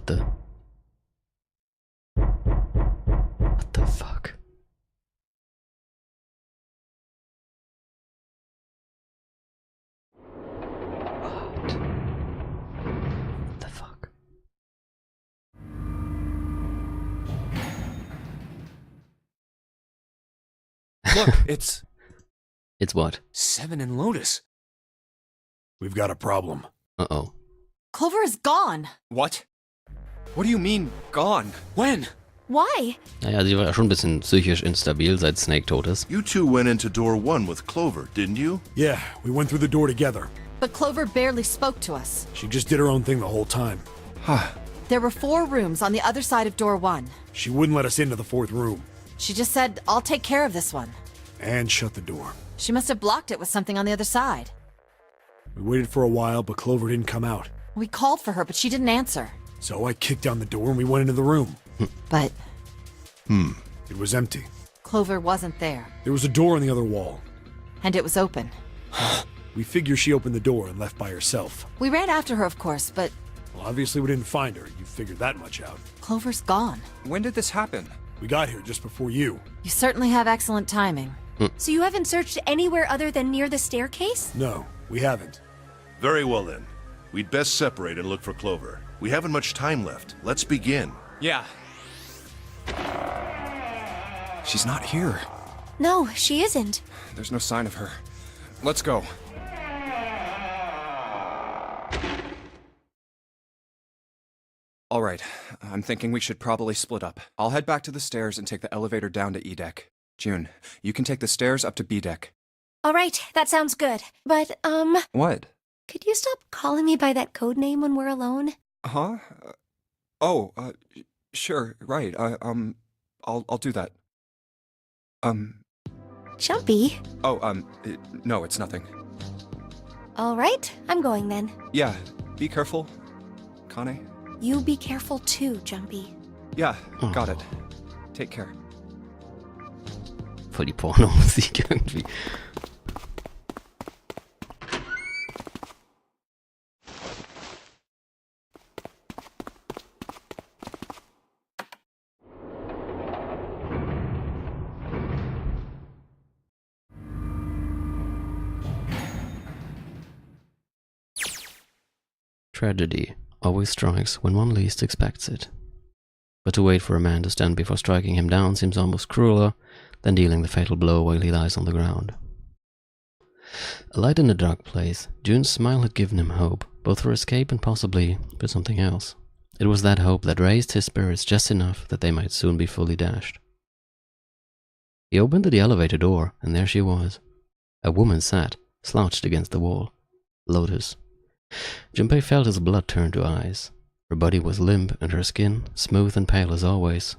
What the fuck? What the fuck? Look, it's It's what? 7 in Lotus. We've got a problem. Uh-oh. Clover is gone. What? What do you mean, gone? When? Why? Naja, sie war ja schon ein bisschen psychisch instabil, seit Snake tot ist. You two went into door 1 with Clover, didn't you? Yeah, we went through the door together. But Clover barely spoke to us. She just did her own thing the whole time. There were 4 rooms on the other side of door 1. She wouldn't let us into the 4th room. She just said, I'll take care of this one. And shut the door. She must have blocked it with something on the other side. We waited for a while, but Clover didn't come out. We called for her, but she didn't answer. So I kicked down the door and we went into the room. But It was empty. Clover wasn't there. There was a door on the other wall. And it was open. We figure she opened the door and left by herself. We ran after her, of course, but Well, obviously we didn't find her. You figured that much out. Clover's gone. When did this happen? We got here just before you. You certainly have excellent timing. So you haven't searched anywhere other than near the staircase? No, we haven't. Very well then. We'd best separate and look for Clover. We haven't much time left. Let's begin. Yeah. She's not here. No, she isn't. There's no sign of her. Let's go. All right, I'm thinking we should probably split up. I'll head back to the stairs and take the elevator down to E deck. June, you can take the stairs up to B deck. All right, that sounds good. But, What? could you stop calling me by that code name when we're alone? Huh? Sure, right. I'll do that. Jumpy. No, it's nothing. All right, I'm going then. Yeah, be careful, Kane. You be careful too, Jumpy. Yeah, got it. Take care. Voll die Pornomusik irgendwie. Tragedy always strikes when one least expects it. But to wait for a man to stand before striking him down seems almost crueler than dealing the fatal blow while he lies on the ground. A light in a dark place, June's smile had given him hope, both for escape and possibly for something else. It was that hope that raised his spirits just enough that they might soon be fully dashed. He opened the elevator door, and there she was. A woman sat, slouched against the wall. Lotus. Junpei felt his blood turn to ice. Her body was limp, and her skin, smooth and pale as always,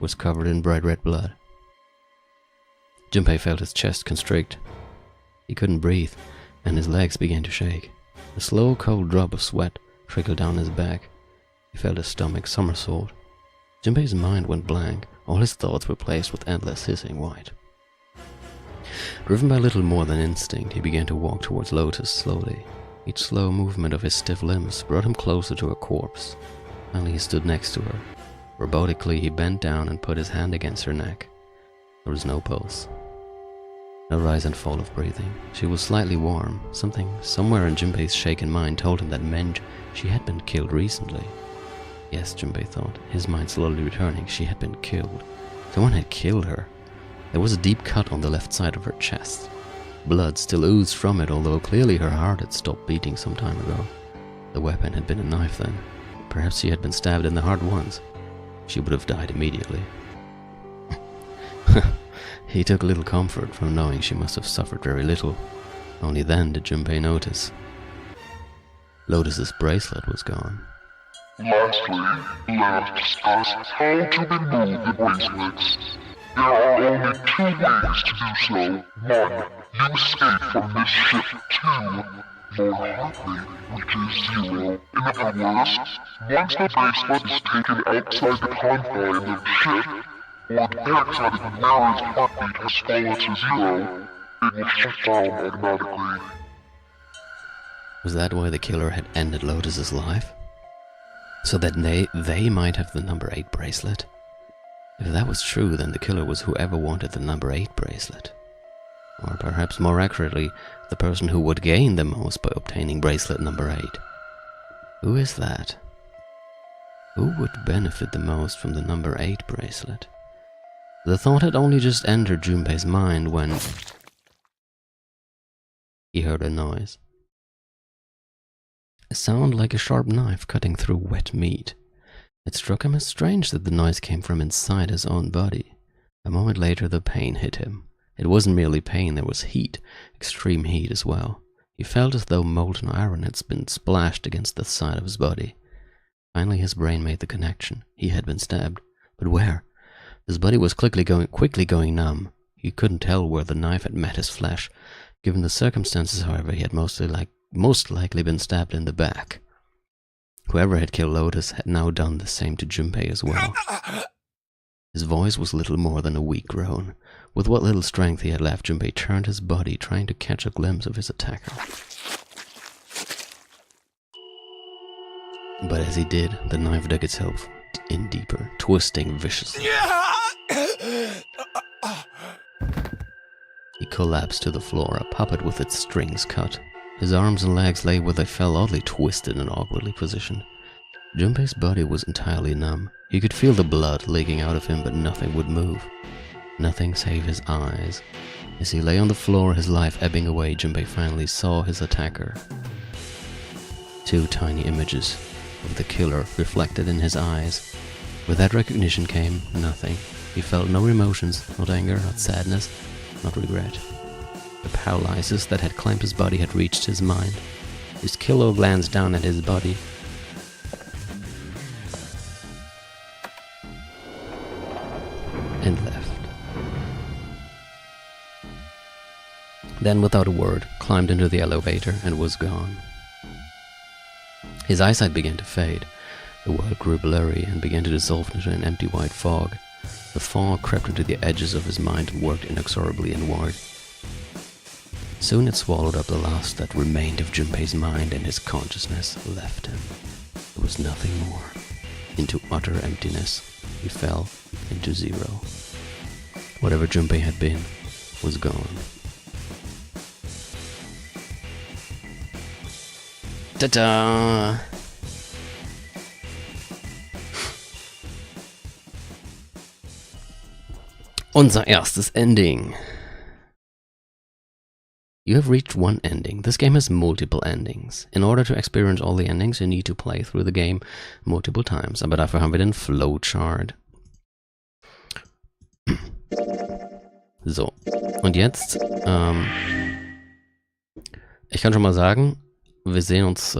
was covered in bright red blood. Junpei felt his chest constrict. He couldn't breathe, and his legs began to shake. A slow, cold drop of sweat trickled down his back. He felt his stomach somersault. Junpei's mind went blank. All his thoughts were placed with endless hissing white. Driven by little more than instinct, he began to walk towards Lotus slowly. Each slow movement of his stiff limbs brought him closer to her corpse. Finally he stood next to her. Robotically he bent down and put his hand against her neck. There was no pulse. No rise and fall of breathing. She was slightly warm. Something somewhere in Junpei's shaken mind told him that meant she had been killed recently. Yes, Junpei thought, his mind slowly returning. She had been killed. Someone had killed her. There was a deep cut on the left side of her chest. Blood still oozed from it, although clearly her heart had stopped beating some time ago. The weapon had been a knife then. Perhaps she had been stabbed in the heart once. She would have died immediately. He took little comfort from knowing she must have suffered very little. Only then did Junpei notice. Lotus's bracelet was gone. Lastly, let us discuss how to remove the bracelets. There are only 2 ways to do so. 1. You escape from this ship. 2. More likely, which is 0. In other words, once the bracelet is taken outside the confines of the ship, or the backside of the wearer's heartbeat has fallen to 0, it will shut down automatically. Was that why the killer had ended Lotus's life? So that they might have the number 8 bracelet? If that was true, then the killer was whoever wanted the number 8 bracelet. Or perhaps more accurately, the person who would gain the most by obtaining bracelet number 8. Who is that? Who would benefit the most from the number 8 bracelet? The thought had only just entered Junpei's mind when he heard a noise. A sound like a sharp knife cutting through wet meat. It struck him as strange that the noise came from inside his own body. A moment later the pain hit him. It wasn't merely pain, there was heat, extreme heat as well. He felt as though molten iron had been splashed against the side of his body. Finally his brain made the connection. He had been stabbed. But where? His body was quickly going numb. He couldn't tell where the knife had met his flesh. Given the circumstances, however, he had most likely been stabbed in the back. Whoever had killed Lotus had now done the same to Junpei as well. His voice was little more than a weak groan. With what little strength he had left, Junpei turned his body, trying to catch a glimpse of his attacker. But as he did, the knife dug itself in deeper, twisting viciously. He collapsed to the floor, a puppet with its strings cut. His arms and legs lay where they fell, oddly twisted and awkwardly positioned. Junpei's body was entirely numb. He could feel the blood leaking out of him, but nothing would move. Nothing save his eyes. As he lay on the floor, his life ebbing away, Junpei finally saw his attacker. 2 tiny images of the killer reflected in his eyes. With that recognition came nothing. He felt no emotions, not anger, not sadness, not regret. The paralysis that had claimed his body had reached his mind. His killer glanced down at his body. And left. Then, without a word, climbed into the elevator and was gone. His eyesight began to fade. The world grew blurry and began to dissolve into an empty white fog. The fog crept into the edges of his mind and worked inexorably inward. Soon it swallowed up the last that remained of Junpei's mind, and his consciousness left him. There was nothing more. Into utter emptiness, he fell into zero. Whatever Junpei had been was gone. Ta-da! Unser erstes Ending. You have reached one ending. This game has multiple endings. In order to experience all the endings, you need to play through the game multiple times. Aber dafür haben wir den Flowchart. So, und jetzt, ich kann schon mal sagen, wir sehen uns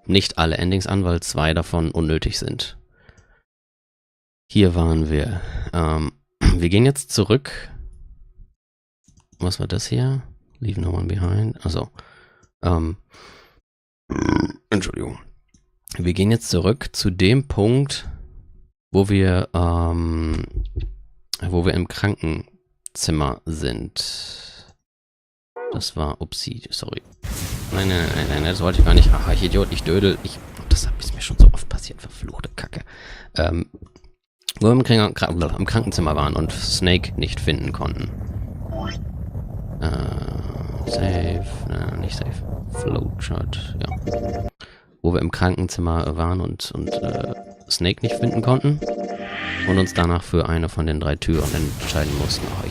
nicht alle Endings an, weil 2 davon unnötig sind. Hier waren wir. Wir gehen jetzt zurück. Was war das hier? Leave no one behind. Also, Entschuldigung. Wir gehen jetzt zurück zu dem Punkt, wo wir im Krankenzimmer sind. Das war, upsie, sorry. Nein, das wollte ich gar nicht. Ach, ich Idiot, ich Dödel. Das ist mir schon so oft passiert, verfluchte Kacke. Wo wir im Krankenzimmer waren und Snake nicht finden konnten. Save, nicht Save. Flowchart, ja. Wo wir im Krankenzimmer waren und Snake nicht finden konnten. Und uns danach für eine von den 3 Türen entscheiden mussten. Oh,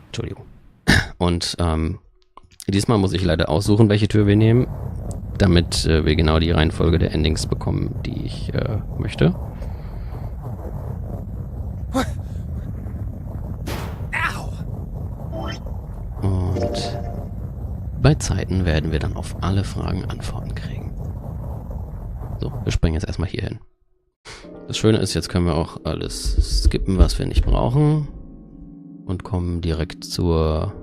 Entschuldigung. Und diesmal muss ich leider aussuchen, welche Tür wir nehmen, damit wir genau die Reihenfolge der Endings bekommen, die ich möchte. Und bei Zeiten werden wir dann auf alle Fragen Antworten kriegen. So, wir springen jetzt erstmal hier hin. Das Schöne ist, jetzt können wir auch alles skippen, was wir nicht brauchen. Und kommen direkt zur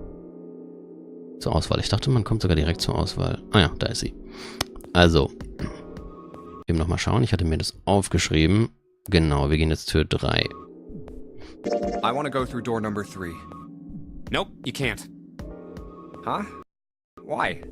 Auswahl. Ich dachte, man kommt sogar direkt zur Auswahl. Ah ja, da ist sie. Also, eben nochmal schauen. Ich hatte mir das aufgeschrieben. Genau, wir gehen jetzt Tür 3. I want to go through door number 3. Nope, you can't. Huh? Why?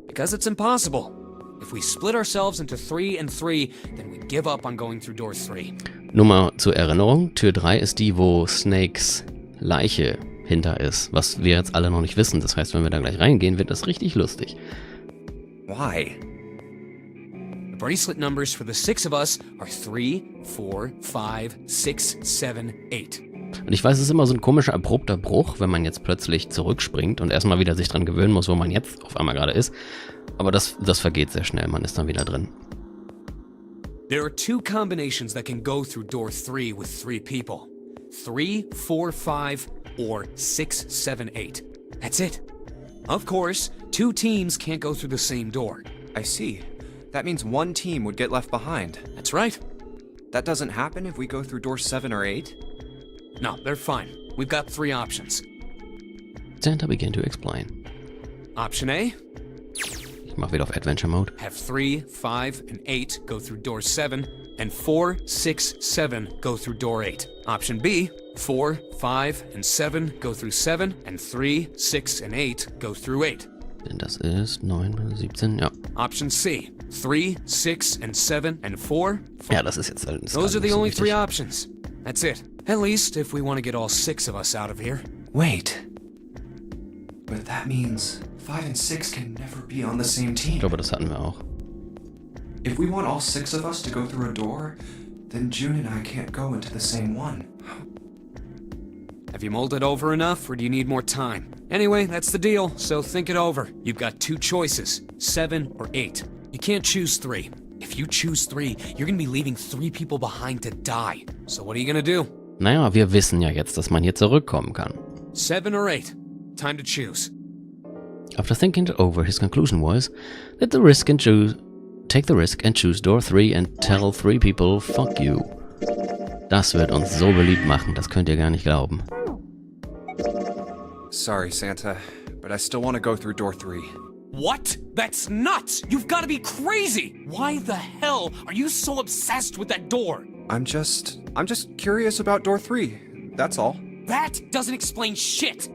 Because it's impossible. If we split ourselves into 3 and 3, then we give up on going through door 3. Nur mal zur Erinnerung, Tür 3 ist die, wo Snakes Leiche hinter ist, was wir jetzt alle noch nicht wissen. Das heißt, wenn wir da gleich reingehen, wird das richtig lustig. Why? The bracelet numbers for the 6 of us are 3, 4, 5, 6, 7, 8. Und ich weiß, es ist immer so ein komischer, abrupter Bruch, wenn man jetzt plötzlich zurückspringt und erstmal wieder sich dran gewöhnen muss, wo man jetzt auf einmal gerade ist. Aber das vergeht sehr schnell, man ist dann wieder drin. There are 2 combinations that can go through door 3 with 3 people. 3, 4, 5, or 6, 7, 8. That's it. Of course, 2 teams can't go through the same door. I see. That means one team would get left behind. That's right. That doesn't happen if we go through door 7 or 8? No, they're fine. We've got 3 options. Santa began to explain. Option A, Ich mach wieder auf Adventure Mode. have 3, 5, and 8 go through door 7, and 4, 6, 7 go through door 8. Option B, 4, 5, and 7 go through 7, and 3, 6, and 8 go through 8. Denn das ist 9, 17, ja. Option C, 3, 6, and 7, and 4. Ja, das ist jetzt halt Those are the nicht so only wichtig. 3 options. That's it. At least if we want to get all 6 of us out of here. Wait. But that means 5 and 6 can never be on the same Ich team. glaube, das hatten wir auch. If we want all 6 of us to go through a door, then June and I can't go into the same one. Have you mulled it over enough, or do you need more time? Anyway, that's the deal, so think it over. You've got 2 choices, 7 or 8. You can't choose 3. If you choose 3, you're gonna be leaving 3 people behind to die. So what are you gonna do? Naja, wir wissen ja jetzt, dass man hier zurückkommen kann. 7 or 8? Time to choose. After thinking it over, his conclusion was that take the risk and choose door 3 and tell 3 people, fuck you. Das wird uns so beliebt machen, das könnt ihr gar nicht glauben. Sorry, Santa, but I still want to go through door 3. What? That's nuts! You've got to be crazy! Why the hell are you so obsessed with that door? I'm just curious about door 3. That's all. That doesn't explain shit!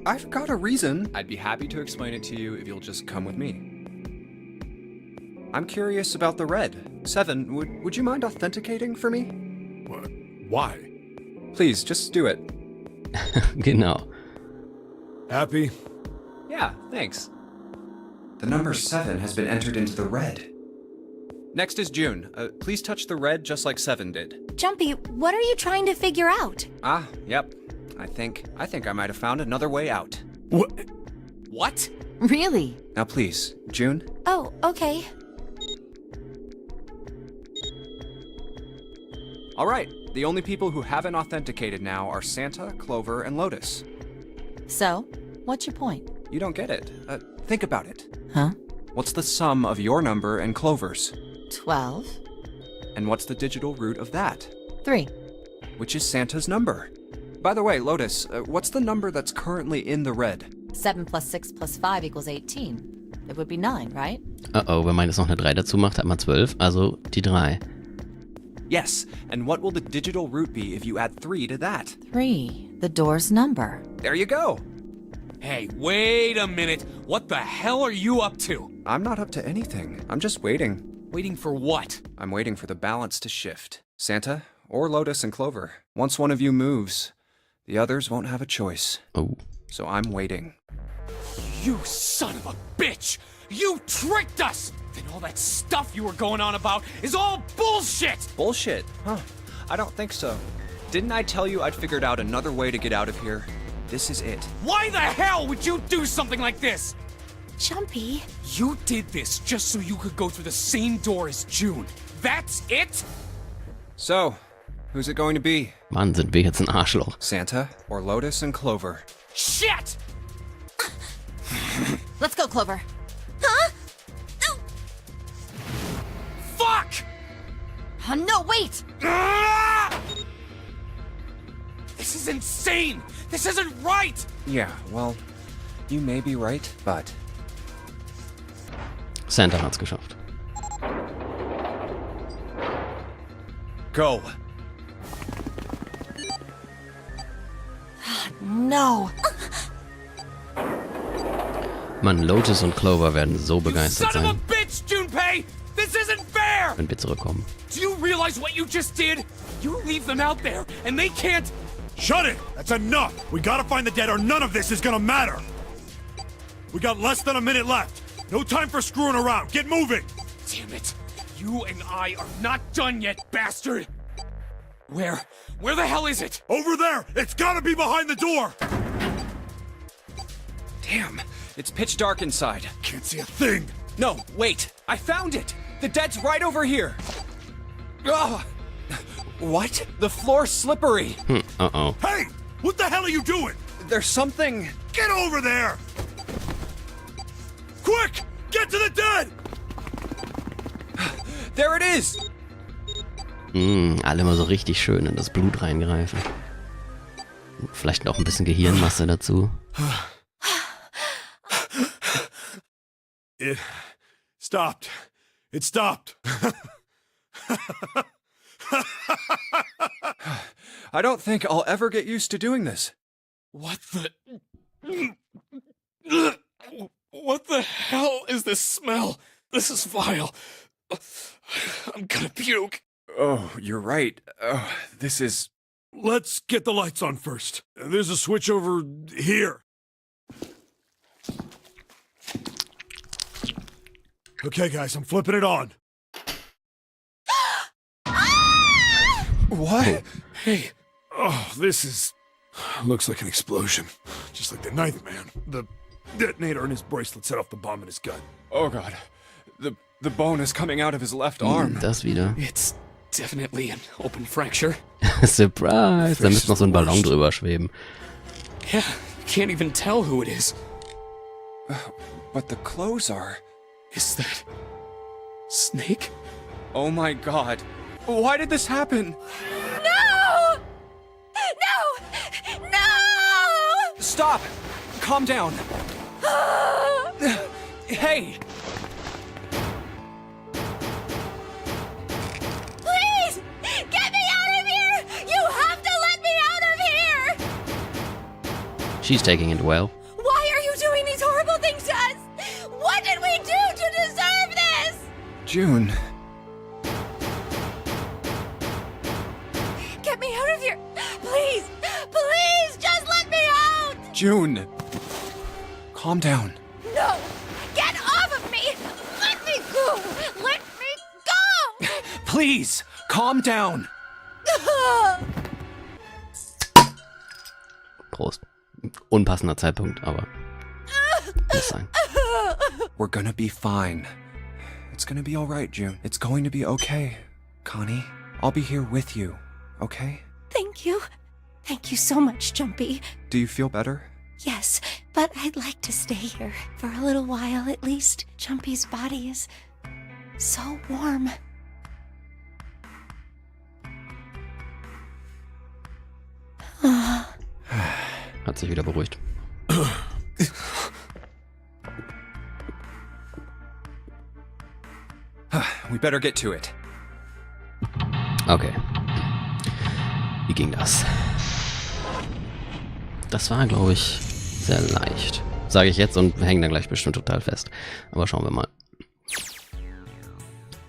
I've got a reason. I'd be happy to explain it to you if you'll just come with me. I'm curious about the red. 7, would you mind authenticating for me? What? Why? Please, just do it. Genau. Happy? Yeah, thanks. The number 7 has been entered into the red. Next is June. Please touch the red just like 7 did. Jumpy, what are you trying to figure out? Ah, yep. I think I might have found another way out. What? What? Really? Now please, June. Oh, okay. All right, the only people who haven't authenticated now are Santa, Clover, and Lotus. So, what's your point? You don't get it. Think about it. Huh? What's the sum of your number and Clover's? 12? And what's the digital root of that? 3. Which is Santa's number. By the way, Lotus, what's the number that's currently in the red? 7 plus 6 plus 5 equals 18. It would be 9, right? Oh, wenn man jetzt noch eine 3 dazu macht, hat man 12, also die 3. Yes, and what will the digital root be if you add 3 to that? 3. The door's number. There you go. Hey, wait a minute. What the hell are you up to? I'm not up to anything. I'm just waiting. Waiting for what? I'm waiting for the balance to shift. Santa, or Lotus and Clover. Once one of you moves, the others won't have a choice. Oh. So I'm waiting. You son of a bitch! You tricked us! Then all that stuff you were going on about is all bullshit! Bullshit, huh? I don't think so. Didn't I tell you I'd figured out another way to get out of here? This is it. Why the hell would you do something like this? Jumpy. You did this just so you could go through the same door as June. That's it? So, who's it going to be? Mann, sind wir jetzt ein Arschloch. Santa or Lotus and Clover? Shit! Let's go, Clover. Huh? Fuck! Oh, no, wait! Ah! This is insane! This isn't right! Yeah, well, you may be right, but... Santa hat's geschafft. Go! No. Mann, Lotus und Clover werden so begeistert Son of a sein, bitch, Junpei! This isn't fair! wenn wir zurückkommen. Do you realize what you just did? You leave them out there, and they can't... Shut it! That's enough! We gotta find the dead or none of this is gonna matter! We got less than a minute left. No time for screwing around. Get moving! Damn it! You and I are not done yet, bastard! Where the hell is it? Over there! It's gotta be behind the door! Damn, it's pitch dark inside. Can't see a thing! No, wait, I found it! The dead's right over here! Ugh. What? The floor's slippery! Uh-oh. Hey! What the hell are you doing? There's something... Get over there! Quick! Get to the dead! There it is! Alle mal so richtig schön in das Blut reingreifen. Vielleicht noch ein bisschen Gehirnmasse dazu. It stopped. It stopped. I don't think I'll ever get used to doing this. What the... What the hell is this smell? This is vile. I'm gonna puke. Oh, you're right. Oh, this is... Let's get the lights on first. There's a switch over here. Okay, guys, I'm flipping it on. What? Hey. Oh, this is... Looks like an explosion. Just like the Ninth Man. The detonator in his bracelet set off the bomb in his gun. Oh god. The bone is coming out of his left arm. Das wieder. It's definitely an open fracture. Surprise! Da müsste noch so ein Ballon drüber schweben. Yeah, can't even tell who it is. But the clothes are... Is that... Snake? Oh my god. Why did this happen? No! No! No! Stop! Calm down. Hey! Please! Get me out of here! You have to let me out of here! She's taking it well. Why are you doing these horrible things to us? What did we do to deserve this? June. Get me out of here! Please! Please, just let me out! June. Calm down. No! Get off of me! Let me go! Let me go! Please, calm down. Prost. Unpassender Zeitpunkt, aber muss sein. We're gonna be fine. It's gonna be alright, June. It's going to be okay, Connie. I'll be here with you, okay? Thank you. Thank you so much, Jumpy. Do you feel better? Yes, but I'd like to stay here for a little while at least. Jumpy's body is so warm. Hat sich wieder beruhigt. We better get to it. Okay. Wie ging das? Das war, glaube ich, sehr leicht. Sage ich jetzt und hängen dann gleich bestimmt total fest. Aber schauen wir mal.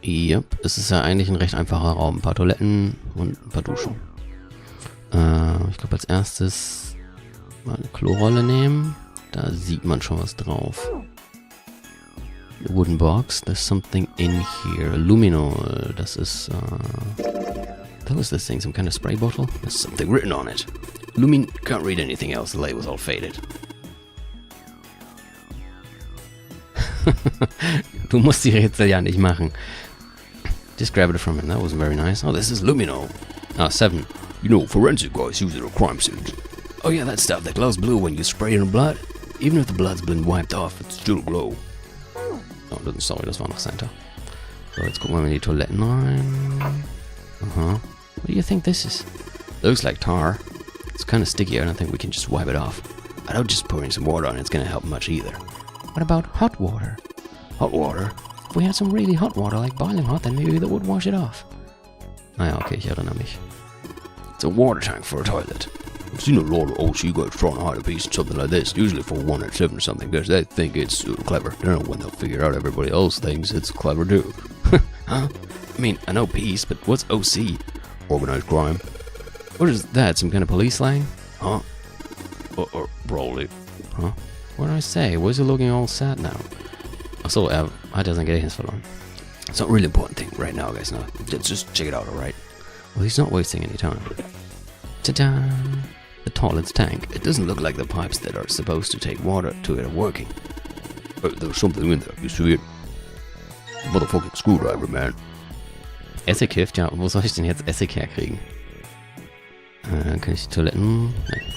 Yep, es ist ja eigentlich ein recht einfacher Raum. Ein paar Toiletten und ein paar Duschen. Ich glaube als erstes mal eine Klorolle nehmen. Da sieht man schon was drauf. A wooden box. There's something in here. Luminol. Das ist... What was this thing? Some kind of spray bottle? There's something written on it. Can't read anything else. The label's all faded. Du musst die Rätsel ja nicht machen. Just grab it from him. That wasn't very nice. Oh, this is Luminol. 7. You know, forensic guys use it on crime scenes. Oh yeah, that stuff that glows blue when you spray it in blood. Even if the blood's been wiped off, it still glow. Oh, sorry, das war noch Santa. So, jetzt gucken wir mal in die Toiletten rein. What do you think this is? Looks like tar. It's kind of sticky. I don't think we can just wipe it off. I don't just pouring some water on it's gonna help much either. What about hot water? Hot water? If we had some really hot water, like boiling hot, then maybe that would wash it off. Ah ja, okay, ich erinnere mich. It's a water tank for a toilet. I've seen a lot of OC guys trying to hide a piece in something like this, usually for 1 at 7 or something, because they think it's clever. I don't know when they'll figure out everybody else thinks it's clever too. Huh? I mean, I know peace, but what's OC? Organized crime. What is that, some kind of police slang? Huh? Probably. Huh? What did I say? Why is he looking all sad now? Achso, hat sein Gedächtnis verloren. It's not really important thing right now, guys. No, just check it out, alright? Well, he's not wasting any time. Ta-da! The toilet's tank. It doesn't look like the pipes that are supposed to take water to it are working. There's something in there, you see it? Motherfucking screwdriver, man. Essig hilft, ja. Wo soll ich denn jetzt Essig herkriegen? Kann ich die Toiletten... Nein.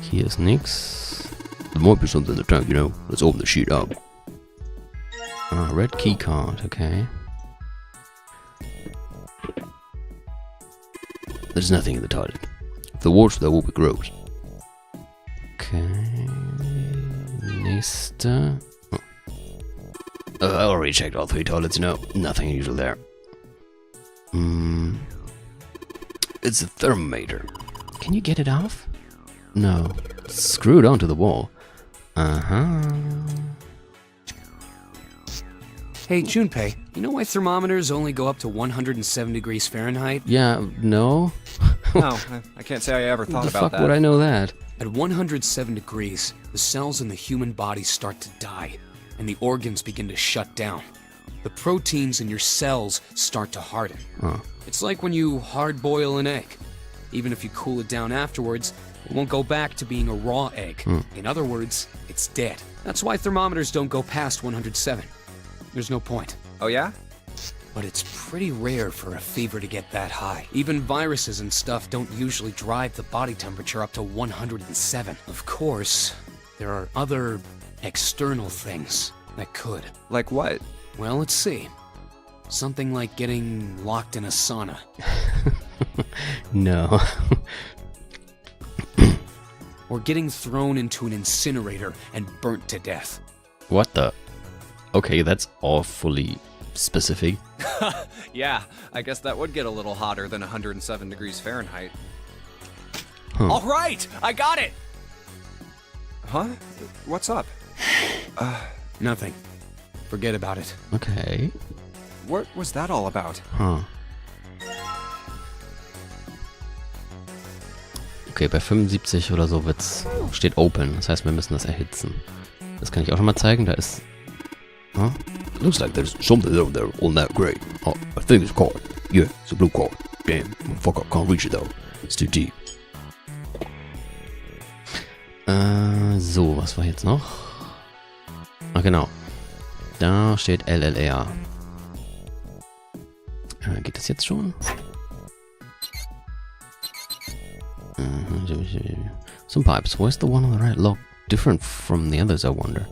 Hier ist nix. There might be something in the tank, you know. Let's open the shit up. Red key card, okay. There's nothing in the toilet. If there was, that would be gross. Okay. Nächste. Oh. I already checked all 3 toilets, no. Nothing unusual there. It's a thermometer. Can you get it off? No. It's screwed onto the wall. Hey, Junpei, you know why thermometers only go up to 107 degrees Fahrenheit? Yeah, no? No, I can't say I ever thought the about fuck that. would I know that? At 107 degrees, the cells in the human body start to die, and the organs begin to shut down. The proteins in your cells start to harden. Oh. It's like when you hard-boil an egg. Even if you cool it down afterwards, it won't go back to being a raw egg. In other words, it's dead. That's why thermometers don't go past 107. There's no point. Oh yeah? But it's pretty rare for a fever to get that high. Even viruses and stuff don't usually drive the body temperature up to 107. Of course, there are other external things that could. Like what? Well, let's see. Something like getting locked in a sauna. No. Or getting thrown into an incinerator and burnt to death. What the? Okay, that's awfully specific. Yeah, I guess that would get a little hotter than 107 degrees Fahrenheit. Huh. All right, I got it! Huh? What's up? Nothing. Forget about it. Okay. What was that all about? Huh. Okay, bei 75 oder so steht Open. Das heißt, wir müssen das erhitzen. Das kann ich auch schon mal zeigen. Da ist... Huh? Looks like there's something over there on that grate. Oh, I think it's card. Yeah, it's a blue card. Damn, fuck, I can't reach it though. It's too deep. So, was war jetzt noch? Ach genau. Da steht LLR. Geht das jetzt schon? Some pipes. Where's the one on the right look different from the others, I wonder?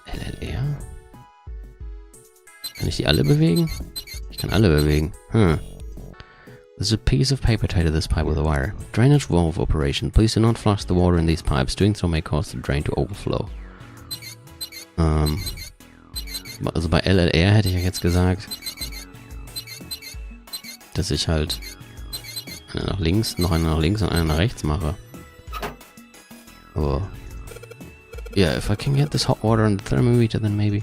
LLR? Kann ich die alle bewegen? Ich kann alle bewegen. There's a piece of paper tied to this pipe with a wire. Drainage valve operation. Please do not flush the water in these pipes. Doing so may cause the drain to overflow. Also bei LLR hätte ich ja jetzt gesagt, dass ich halt eine nach links, noch eine nach links und eine nach rechts mache. Aber yeah, if I can get this hot water on the thermometer, then maybe.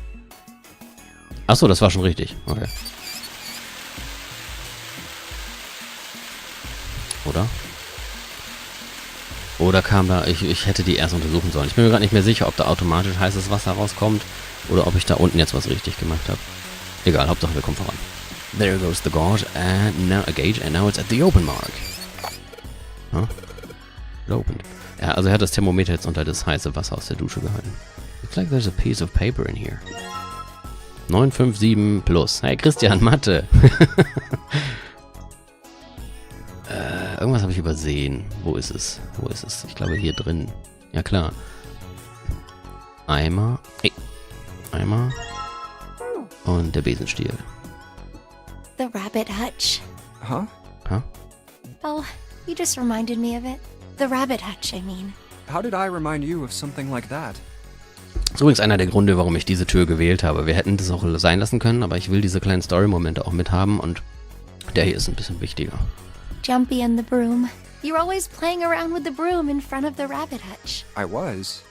Achso, das war schon richtig. Okay. Oder? Oder kam da... Ich hätte die erst untersuchen sollen. Ich bin mir gerade nicht mehr sicher, ob da automatisch heißes Wasser rauskommt oder ob ich da unten jetzt was richtig gemacht habe. Egal, Hauptsache wir kommen voran. There goes the gauge and now a gauge and now it's at the open mark. Huh? It opened. Ja, also er hat das Thermometer jetzt unter das heiße Wasser aus der Dusche gehalten. Looks like there's a piece of paper in here. 957 plus. Hey Christian, Mathe. Irgendwas habe ich übersehen. Wo ist es? Wo ist es? Ich glaube hier drin. Ja klar. Eimer. Hey. Eimer. Und der Besenstiel. The rabbit hutch. Huh? Huh? Oh, you just reminded me of it. The rabbit hutch, I mean. How did I remind you of something like that? Das ist übrigens einer der Gründe, warum ich diese Tür gewählt habe. Wir hätten das auch sein lassen können, aber ich will diese kleinen Story-Momente auch mithaben und der hier ist ein bisschen wichtiger. Jumpy and the broom. You're always playing around with the broom in front of the rabbit hutch. I was.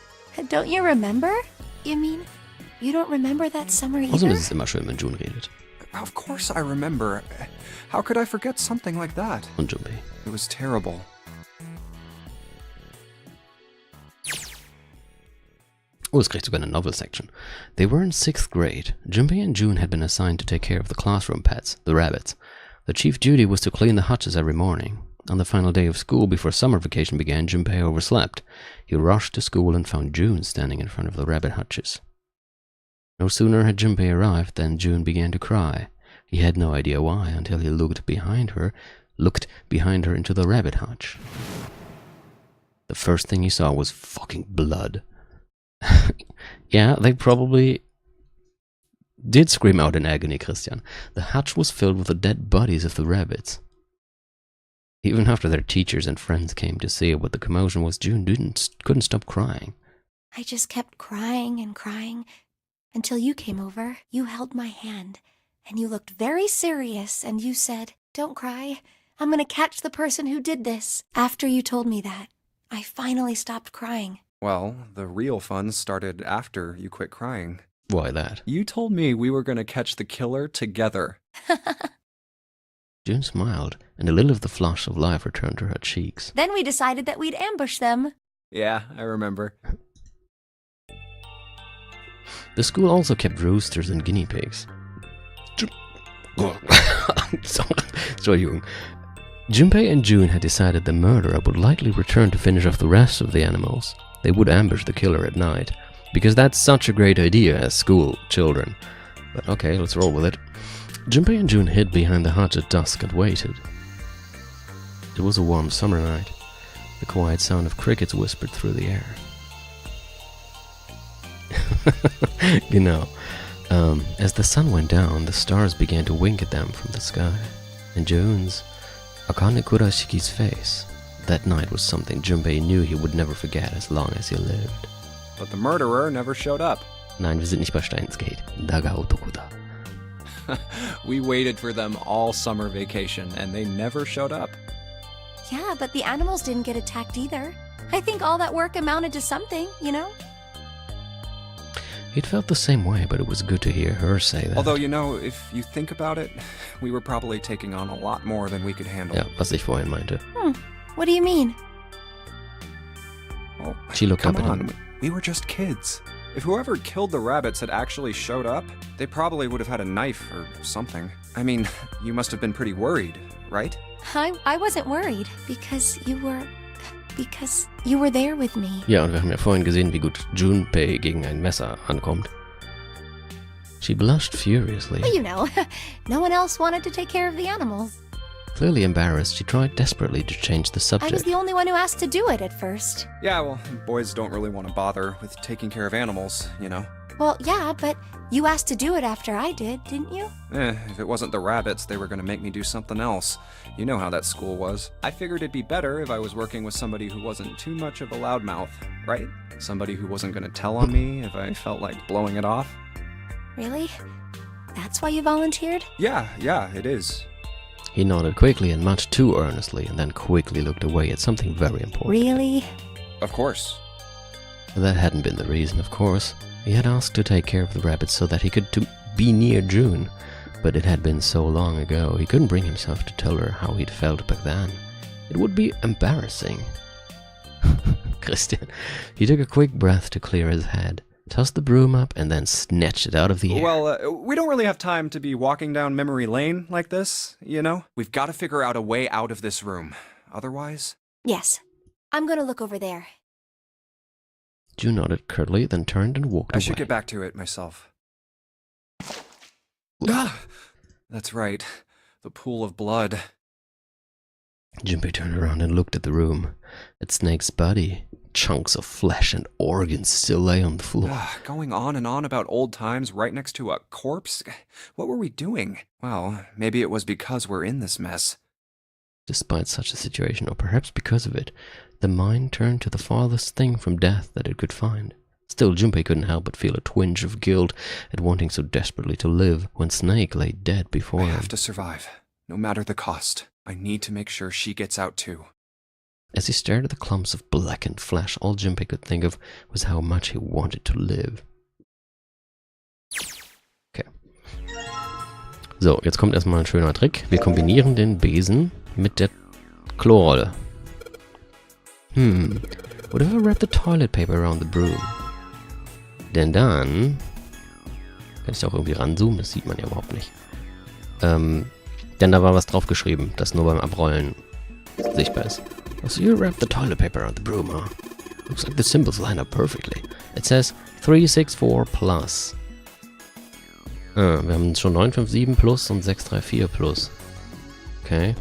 Don't you remember? You mean, you don't remember that summer either? Außerdem ist es immer schön, wenn June redet. Of course I remember. How could I forget something like that? Und Junpei. It was terrible. Oh, es kriegt sogar eine Novel section. They were in 6th grade. Junpei and June had been assigned to take care of the classroom pets, the rabbits. The chief duty was to clean the hutches every morning. On the final day of school before summer vacation began, Junpei overslept. He rushed to school and found June standing in front of the rabbit hutches. No sooner had Junpei arrived than June began to cry. He had no idea why until he looked behind her into the rabbit hutch. The first thing he saw was fucking blood. Yeah, they probably did scream out in agony, Christian. The hutch was filled with the dead bodies of the rabbits. Even after their teachers and friends came to see what the commotion was, June couldn't stop crying. I just kept crying and crying until you came over. You held my hand, and you looked very serious, and you said, "Don't cry. I'm gonna catch the person who did this." After you told me that, I finally stopped crying. Well, the real fun started after you quit crying. Why that? You told me we were gonna catch the killer together. June smiled, and a little of the flush of life returned to her cheeks. Then we decided that we'd ambush them. Yeah, I remember. The school also kept roosters and guinea pigs. Entschuldigung. Junpei and June had decided the murderer would likely return to finish off the rest of the animals. They would ambush the killer at night, because that's such a great idea as school children. But okay, let's roll with it. Junpei and June hid behind the hutch at dusk and waited. It was a warm summer night. The quiet sound of crickets whispered through the air. Genau. As the sun went down, the stars began to wink at them from the sky. And June's Akane Kurashiki's face. That night was something Junpei knew he would never forget as long as he lived. But the murderer never showed up. Nein, wir sind nicht bei Steins Gate. Daga Otoko da. We waited for them all summer vacation, and they never showed up. Yeah, but the animals didn't get attacked either. I think all that work amounted to something, you know? He'd felt the same way, but it was good to hear her say that. Although, you know, if you think about it, we were probably taking on a lot more than we could handle. Ja, was ich vorhin meinte. What do you mean? Oh, She looked come up at on. him. We were just kids. If whoever killed the rabbits had actually showed up, they probably would have had a knife or something. I mean, you must have been pretty worried, right? I wasn't worried because you were there with me. Ja, und wir haben ja vorhin gesehen, wie gut Junpei gegen ein Messer ankommt. She blushed furiously. Well, you know, no one else wanted to take care of the animals. Clearly embarrassed, she tried desperately to change the I was subject. the only one who asked to do it at first. Yeah, well, boys don't really want to bother with taking care of animals, you know? Well, yeah, but you asked to do it after I did, didn't you? If it wasn't the rabbits, they were gonna make me do something else. You know how that school was. I figured it'd be better if I was working with somebody who wasn't too much of a loudmouth, right? Somebody who wasn't gonna tell on me if I felt like blowing it off. Really? That's why you volunteered? Yeah, it is. He nodded quickly and much too earnestly, and then quickly looked away at something very important. Really? Of course. That hadn't been the reason, of course. He had asked to take care of the rabbits so that he could be near June, but it had been so long ago, he couldn't bring himself to tell her how he'd felt back then. It would be embarrassing. Christian. He took a quick breath to clear his head, tossed the broom up, and then snatched it out of the air. Well, we don't really have time to be walking down memory lane like this, you know? We've got to figure out a way out of this room. Otherwise... Yes. I'm gonna look over there. June nodded curtly, then turned and walked away. I should get back to it myself. Ah! That's right. The pool of blood. Junpei turned around and looked at the room. At Snake's body, chunks of flesh and organs still lay on the floor. Going on and on about old times right next to a corpse? What were we doing? Well, maybe it was because we're in this mess. Despite such a situation, or perhaps because of it, the mind turned to the farthest thing from death that it could find. Still, Junpei couldn't help but feel a twinge of guilt at wanting so desperately to live when Snake lay dead before I him. have to survive, no matter the cost. I need to make sure she gets out too. As he stared at the clumps of blackened flesh, all Junpei could think of was how much he wanted to live. Okay. So, jetzt kommt erstmal ein schöner Trick. Wir kombinieren den Besen mit der Klorolle. What if I wrap the toilet paper around the broom? Denn dann... Kann ich da auch irgendwie ranzoomen? Das sieht man ja überhaupt nicht. Denn da war was drauf geschrieben, das nur beim Abrollen sichtbar ist. So you wrap the toilet paper around the broom, huh? Looks like the symbols line up perfectly. It says 364 plus. Wir haben schon 957 plus und 634 plus. Okay.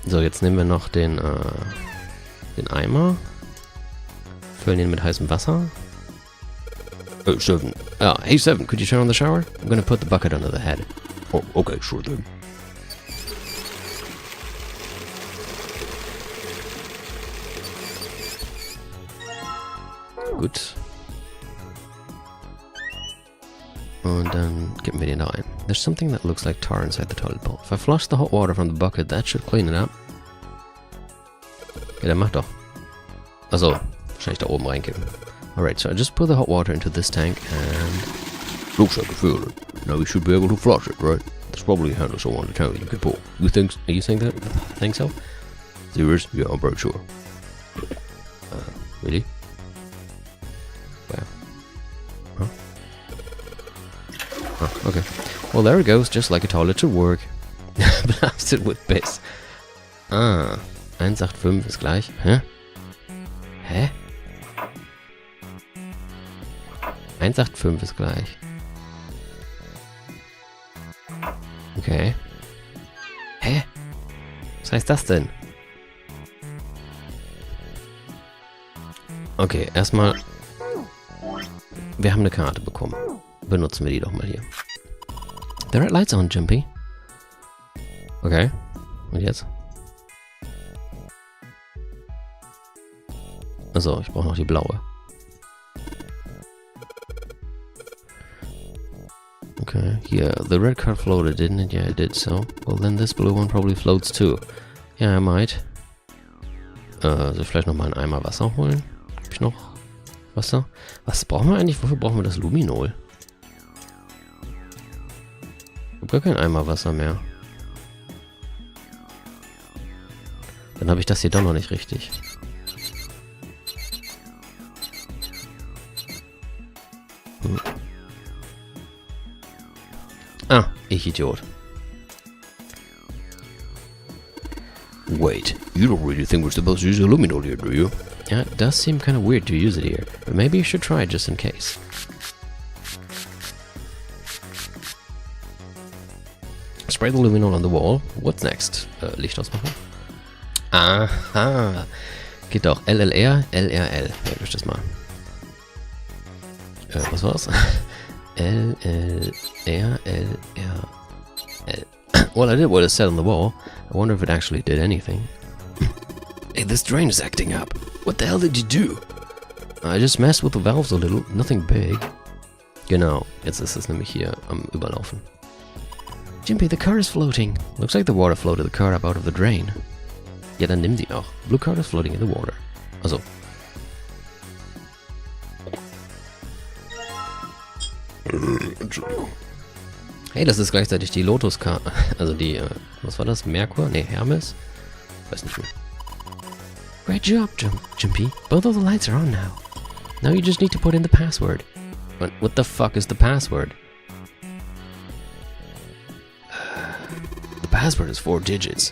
So, jetzt nehmen wir noch den Eimer. Füllen ihn mit heißem Wasser. Oh, Seven. Hey, Seven, could you turn on the shower? I'm gonna put the bucket under the head. Oh, okay, sure thing. Gut. Und dann kippen wir den da rein. There's something that looks like tar inside the toilet bowl. If I flush the hot water from the bucket, that should clean it up. Ja, dann mach doch. Achso, wahrscheinlich da oben reinkippen. Alright, so I just put the hot water into this tank and... Looks like a filter. Now you should be able to flush it, right? There's probably a handle so on the tank you can pull. You think that? Think so? Serious? Yeah, I'm pretty sure. Really? Wow. Huh? Oh, okay. Well, there it goes, just like a toilet should work. Blasted with piss. 185 ist gleich. Hä? 185 ist gleich. Okay. Was heißt das denn? Okay, erstmal. Wir haben eine Karte bekommen. Benutzen wir die doch mal hier. The red light's on, Jumpy. Okay. Und jetzt? Achso, ich brauche noch die blaue. Okay, yeah, the red card floated, didn't it? Yeah, it did so. Well, then this blue one probably floats too. Yeah, I might. So vielleicht nochmal einen Eimer Wasser holen. Hab ich noch Wasser? Was brauchen wir eigentlich? Wofür brauchen wir das Luminol? Ich hab gar keinen Eimer Wasser mehr. Dann habe ich das hier doch noch nicht richtig. Ah, ich Idiot. Wait, you don't really think we're supposed to use aluminol here, do you? Yeah, it does seem kind of weird to use it here, but maybe you should try it just in case. Spray the luminol on the wall. What's next? Licht ausmachen. Aha. Geht doch. LLR, LRL. Merkt euch das mal. Was war's? LLR, LRL. Well, I did what it said on the wall. I wonder if it actually did anything. Hey, this drain is acting up. What the hell did you do? I just messed with the valves a little. Nothing big. Genau. Jetzt ist es nämlich hier am Überlaufen. Jimpy, the card is floating. Looks like the water floated the card up out of the drain. Ja, dann nimm sie auch. Blue card is floating in the water. Also. Entschuldigung. Hey, das ist gleichzeitig die Lotus-Karte. Also die, was war das? Merkur? Ne, Hermes? Weiß nicht mehr. Great job, Jimpy. Both of the lights are on now. Now you just need to put in the password. What the fuck is the password? The password is 4 digits.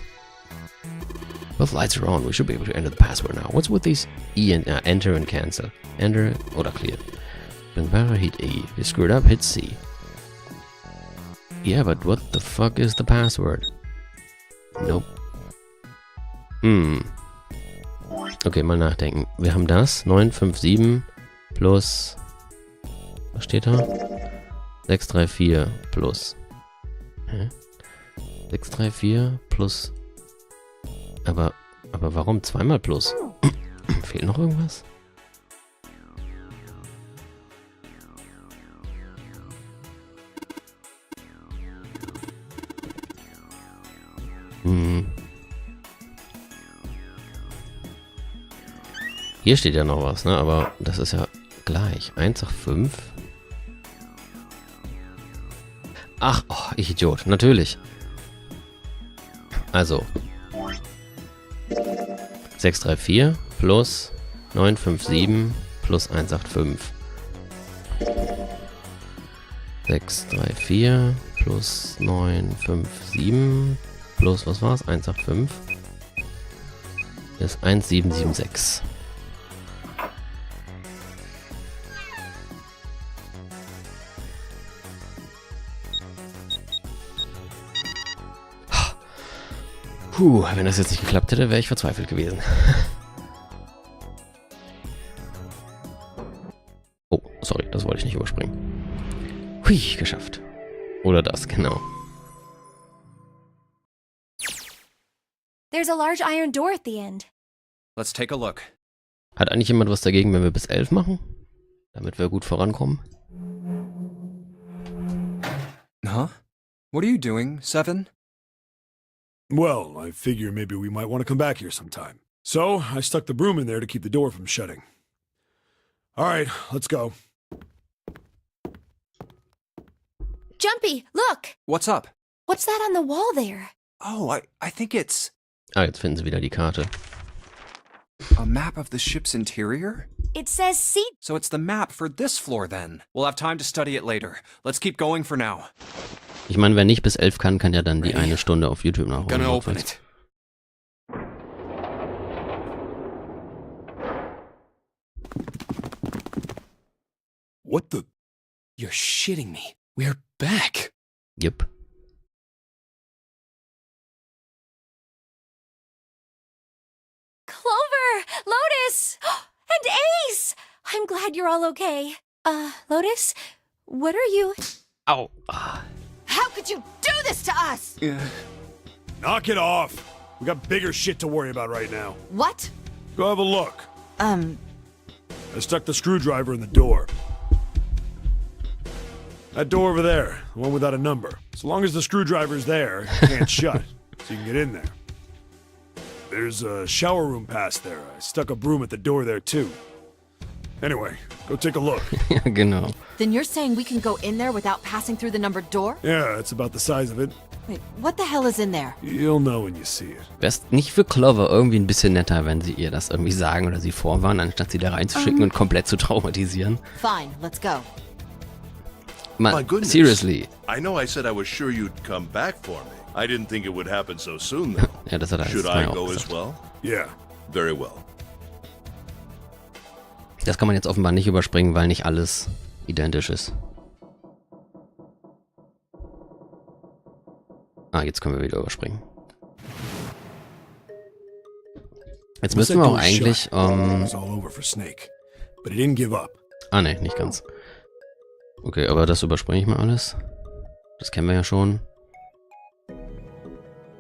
Both lights are on. We should be able to enter the password now. What's with these E and enter and cancel? Enter oder clear. When power hit E. If you screwed up, hit C. Yeah, but what the fuck is the password? Nope. Okay, mal nachdenken. Wir haben das. 957 plus... Was steht da? 634 plus... Hä? 634 plus... Aber warum zweimal plus? Fehlt noch irgendwas? Hier steht ja noch was, ne? Aber das ist ja gleich. 185. Ach, oh, ich Idiot. Natürlich. Also. 634 plus 957 plus 185. 634 plus 957 plus, was war's? 185 ist 1776. Puh, wenn das jetzt nicht geklappt hätte, wäre ich verzweifelt gewesen. Oh, sorry, das wollte ich nicht überspringen. Hui, geschafft. Oder das, genau. There's a large iron door at the end. Let's take a look. Hat eigentlich jemand was dagegen, wenn wir bis 11 machen? Damit wir gut vorankommen? Huh? What are you doing, 7? Well, I figure maybe we might want to come back here sometime. So, I stuck the broom in there to keep the door from shutting. Alright, let's go. Jumpy, look! What's up? What's that on the wall there? Oh, I think it's Ah, jetzt finden sie wieder die Karte. a map of the ship's interior? It says sea. So it's the map for this floor then. We'll have time to study it later. Let's keep going for now. Ich meine, wer nicht bis 11 kann, kann ja dann die eine Stunde auf YouTube nachholen. Gonna open it. What the? You're shitting me. We're back. Yep. Clover! Lotus! And Ace! I'm glad you're all okay. Lotus? What are you... Au. Ah. How could you do this to us? Knock it off! We got bigger shit to worry about right now. What? Go have a look. I stuck the screwdriver in the door. That door over there, the one without a number. So long as the screwdriver's there, it can't shut, so you can get in there. There's a shower room past there. I stuck a broom at the door there too. Anyway, go take a look. Ja, genau. Then you're saying we can go in there without passing through the numbered door? Yeah, it's about the size of it. Wait, what the hell is in there? You'll know when you see it. Wär's nicht für Clover irgendwie ein bisschen netter, wenn sie ihr das irgendwie sagen oder sie vorwarnen, anstatt sie da reinzuschicken und komplett zu traumatisieren? Fine, let's go. Man, My goodness. seriously. I know I said I was sure you'd come back for me. I didn't think it would happen so soon, though. Ja, das hat er Should jetzt I auch go gesagt. as well? Yeah. Very well. Das kann man jetzt offenbar nicht überspringen, weil nicht alles identisch ist. Ah, jetzt können wir wieder überspringen. Jetzt müssen wir auch eigentlich, It was all over for Snake, but he didn't give up. ah ne, nicht ganz. Okay, aber das überspringe ich mal alles. Das kennen wir ja schon.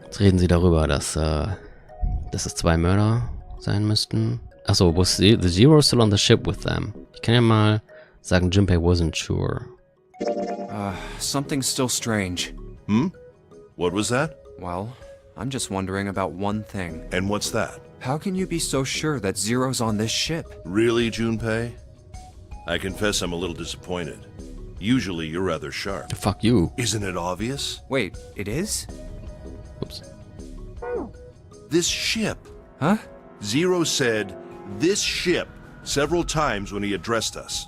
Jetzt reden sie darüber, dass es 2 Mörder sein müssten. Achso, was the Zero still on the ship with them? Ich kann ja mal sagen, Junpei wasn't sure. Something's still strange. What was that? Well, I'm just wondering about one thing. And what's that? How can you be so sure that Zero's on this ship? Really, Junpei? I confess I'm a little disappointed. Usually you're rather sharp. Fuck you. Isn't it obvious? Wait, it is? Ups. This ship. Huh? Zero said, this ship, several times when he addressed us.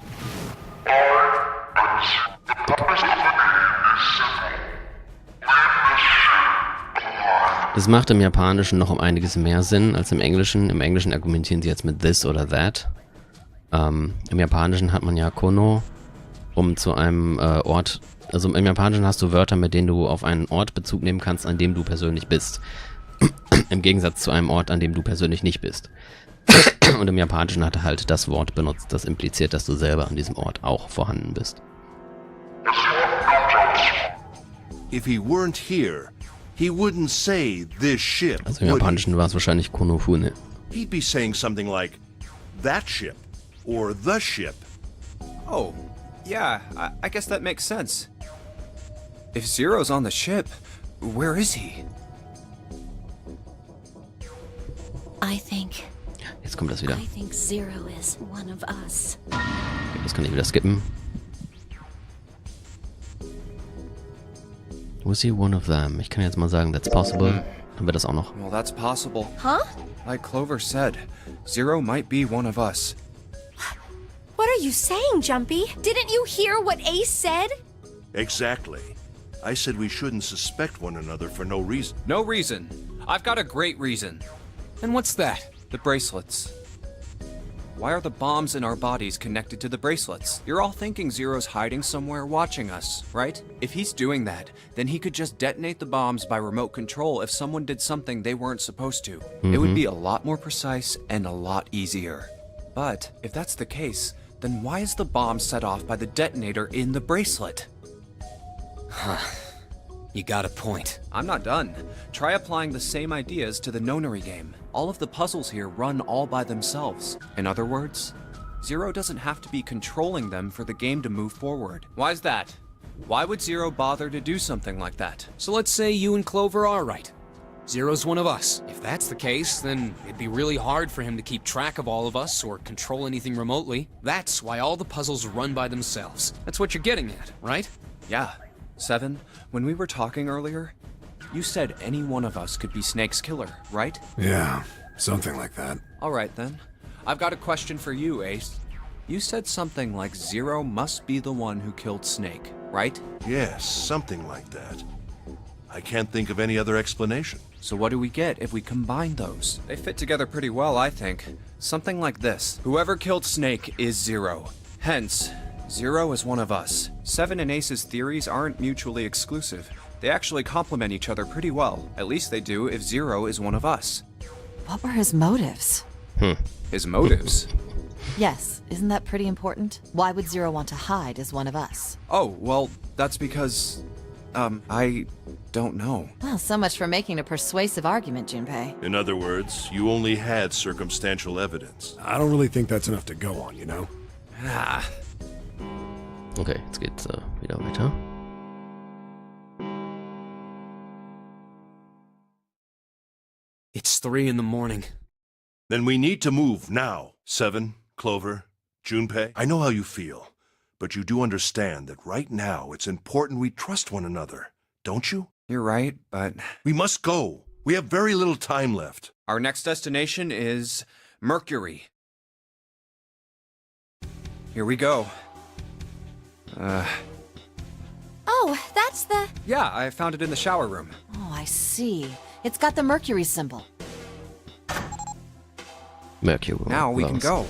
Es macht im Japanischen noch um einiges mehr Sinn als im Englischen. Im Englischen argumentieren sie jetzt mit this oder that. Im Japanischen hat man ja Kono, um zu einem Ort... Also im Japanischen hast du Wörter, mit denen du auf einen Ort Bezug nehmen kannst, an dem du persönlich bist. Im Gegensatz zu einem Ort, an dem du persönlich nicht bist. Und im Japanischen hat er halt das Wort benutzt, das impliziert, dass du selber an diesem Ort auch vorhanden bist. If he weren't here, he wouldn't say this ship. Also im would he? Japanischen war es wahrscheinlich Konofune. He'd be saying something like, that ship, or the ship. Oh, yeah, I guess that makes sense. If Zero's on the ship, where is he? I think... Jetzt jetzt kommt das wieder. I think Zero is one of us. Okay, das kann ich wieder skippen. Was he one of them? Ich kann jetzt mal sagen, that's possible. Dann wird das auch noch. Well, that's possible. Huh? Like Clover said, Zero might be one of us. What are you saying, Jumpy? Didn't you hear what Ace said? Exactly. I said we shouldn't suspect one another for no reason. No reason. I've got a great reason. And what's that? The bracelets. Why are the bombs in our bodies connected to the bracelets? You're all thinking Zero's hiding somewhere watching us, right? If he's doing that, then he could just detonate the bombs by remote control if someone did something they weren't supposed to. It would be a lot more precise and a lot easier. But if that's the case, then why is the bomb set off by the detonator in the bracelet? You got a point. I'm not done. Try applying the same ideas to the nonary game. All of the puzzles here run all by themselves. In other words, Zero doesn't have to be controlling them for the game to move forward. Why's that? Why would Zero bother to do something like that? So let's say you and Clover are right. Zero's one of us. If that's the case, then it'd be really hard for him to keep track of all of us or control anything remotely. That's why all the puzzles run by themselves. That's what you're getting at, right? Yeah. Seven, when we were talking earlier, you said any one of us could be Snake's killer, right? Yeah, something like that. All right then. I've got a question for you, Ace. You said something like Zero must be the one who killed Snake, right? Yes, something like that. I can't think of any other explanation. So what do we get if we combine those? They fit together pretty well, I think. Something like this. Whoever killed Snake is Zero. Hence, Zero is one of us. Seven and Ace's theories aren't mutually exclusive. They actually complement each other pretty well. At least they do if Zero is one of us. What were his motives? His motives? Yes, isn't that pretty important? Why would Zero want to hide as one of us? Oh, well, that's because... I don't know. Well, so much for making a persuasive argument, Junpei. In other words, you only had circumstantial evidence. I don't really think that's enough to go on, you know? Ah, Okay, jetzt geht's wieder weiter. It's 3 in the morning. Then we need to move now. Seven, Clover, Junpei. I know how you feel, but you do understand that right now it's important we trust one another, don't you? you're right, but We must go. We have very little time left. our next destination is Mercury. Here we go. Oh, that's the... Yeah, I found it in the shower room. Oh, I see. It's got the Mercury symbol. Mercury. Now we can go.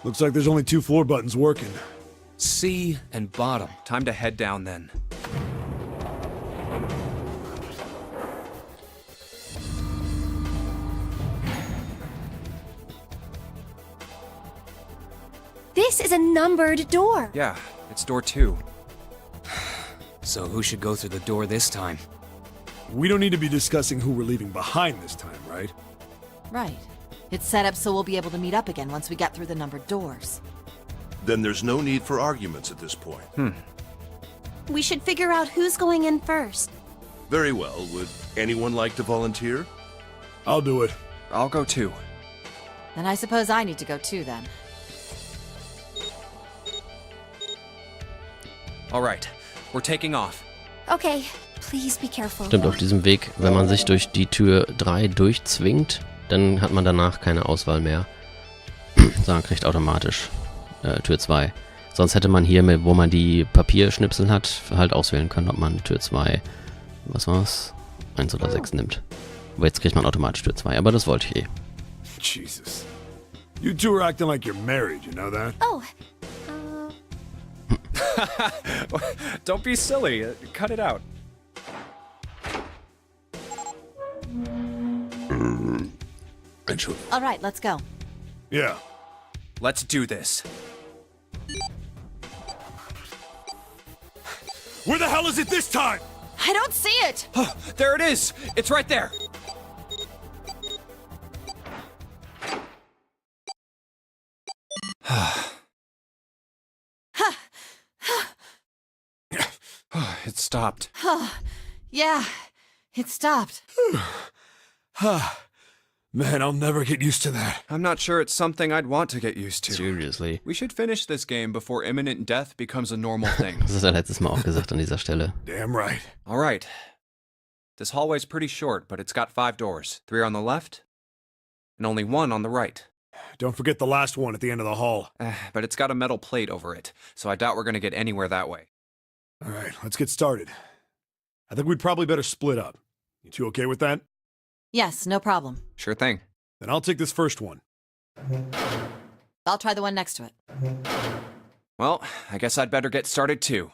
Looks like there's only 2 floor buttons working. C and bottom. Time to head down then. This is a numbered door. Yeah, it's door 2. So who should go through the door this time? We don't need to be discussing who we're leaving behind this time, right? Right. It's set up so we'll be able to meet up again once we get through the numbered doors. Then there's no need for arguments at this point. We should figure out who's going in first. Very well. Would anyone like to volunteer? I'll do it. I'll go too. Then I suppose I need to go too, then. All right, we're taking off. Okay, please be careful. Stimmt, auf diesem Weg, wenn man sich durch die Tür 3 durchzwingt, dann hat man danach keine Auswahl mehr. Sondern kriegt automatisch Tür 2. Sonst hätte man hier, wo man die Papierschnipsel hat, halt auswählen können, ob man Tür 2, was war's? 1 oder 6 nimmt. Aber jetzt kriegt man automatisch Tür 2, aber das wollte ich eh. Jesus. You two are acting like you're married, you know that? Oh, Don't be silly. Cut it out. Entschuldigung. All right, let's go. Yeah. Let's do this. Where the hell is it this time? I don't see it! There it is. It's right there. It stopped. Yeah, It stopped. Man, I'll never get used to that. I'm not sure it's something I'd want to get used to. Seriously. We should finish this game before imminent death becomes a normal thing. Das ist ja letztes Mal auch gesagt an dieser Stelle. Damn right. All right. This hallway's pretty short, but it's got 5 doors. 3 on the left, and only 1 on the right. Don't forget the last one at the end of the hall. But it's got a metal plate over it, so I doubt we're gonna get anywhere that way. All right, let's get started. I think we'd probably better split up. You two okay with that? Yes, no problem. Sure thing. Then I'll take this first one. I'll try the one next to it. Well, I guess I'd better get started too.